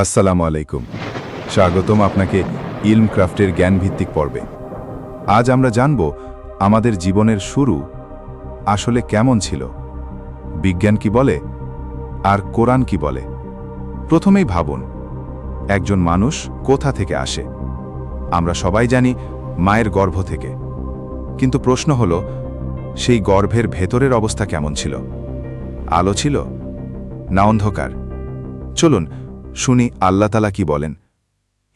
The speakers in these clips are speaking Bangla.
আসসালামু আলাইকুম। স্বাগতম আপনাকে ইলম ক্রাফটের জ্ঞানভিত্তিক পর্বে। আজ আমরা জানব আমাদের জীবনের শুরু আসলে কেমন ছিল, বিজ্ঞান কি বলে আর কোরআন কি বলে। প্রথমেই ভাবুন, একজন মানুষ কোথা থেকে আসে? আমরা সবাই জানি মায়ের গর্ভ থেকে। কিন্তু প্রশ্ন হলো, সেই গর্ভের ভেতরের অবস্থা কেমন ছিল? আলো ছিল না অন্ধকার? চলুন শুনি আল্লাহ তাআলা কি বলেন।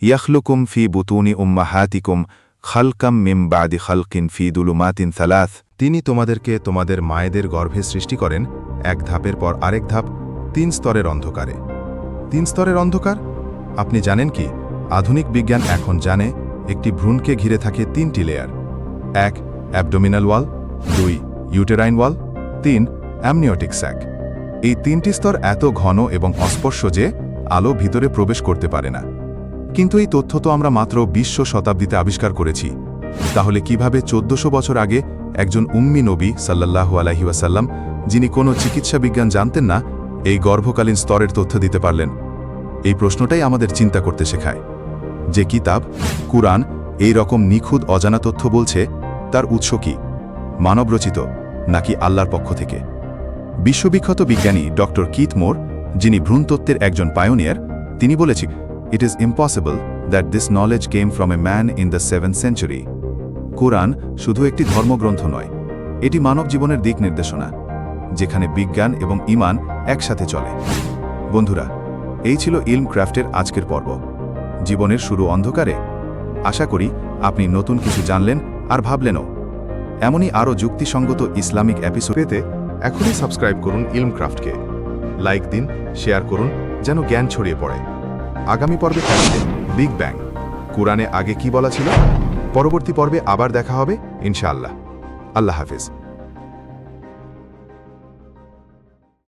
ইয়াখলুকুম ফি বুতুনি উম্মাহাতিকুম খালকাম মিম বাদি খালকিন ফি দুলুমাতিন সালাস। তিনি তোমাদেরকে তোমাদের মায়েদের গর্ভে সৃষ্টি করেন এক ধাপের পর আরেক ধাপ, 3 স্তরের অন্ধকারে। 3 স্তরের অন্ধকার? আপনি জানেন কি? আধুনিক বিজ্ঞান এখন জানে একটি ভ্রূণকে ঘিরে থাকে 3টি লেয়ার। 1 অ্যাবডোমিনাল ওয়াল, 2 ইউটেরাইন ওয়াল, 3 অ্যামনিওটিক স্যাক। এই 3টি স্তর এত ঘন এবং অস্পর্শ যে আলো ভিতরে প্রবেশ করতে পারে না। কিন্তু এই তথ্য তো আমরা মাত্র 20 শতাব্দীতে আবিষ্কার করেছি। তাহলে কিভাবে 1400 বছর আগে একজন উম্মি নবী সাল্লাল্লাহু আলাইহি ওয়াসাল্লাম, যিনি কোনো চিকিৎসা বিজ্ঞান জানতেন না, এই গর্ভকালীন স্তরের তথ্য দিতে পারলেন? এই প্রশ্নটাই আমাদের চিন্তা করতে শেখায়। যে কিতাব কুরআন এই রকম নিখুঁত অজানা তথ্য বলছে, তার উৎস কি? মানবরচিত নাকি আল্লাহর পক্ষ থেকে? বিশ্ববিখ্যাত বিজ্ঞানী ডক্টর কিথ মোর, যিনি ভ্রূণতত্ত্বের একজন পায়োনিয়ার, তিনি বলেছি, it is impossible that this knowledge came from a man in the 7th century. Quran শুধু একটি ধর্মগ্রন্থ নয়, এটি মানব জীবনের দিক নির্দেশনা, যেখানে বিজ্ঞান এবং ঈমান একসাথে চলে। বন্ধুরা, এই ছিল ইলম ক্রাফটের আজকের পর্ব। জীবনের শুরু অন্ধকারে। আশা করি আপনি নতুন কিছু জানলেন আর ভাবলেনও। এমনই আরও যুক্তিসঙ্গত ইসলামিক এপিসোড পেতে এখনই সাবস্ক্রাইব করুন ইলম ক্রাফটকে। লাইক দিন, শেয়ার করুন, যেন জ্ঞান ছড়িয়ে পড়ে। আগামী পর্বে থাকবে বিগ ব্যাং। কুরআনে আগে কি বলা ছিল? পরবর্তী পর্বে আবার দেখা হবে ইনশাআল্লাহ। আল্লাহ হাফেজ।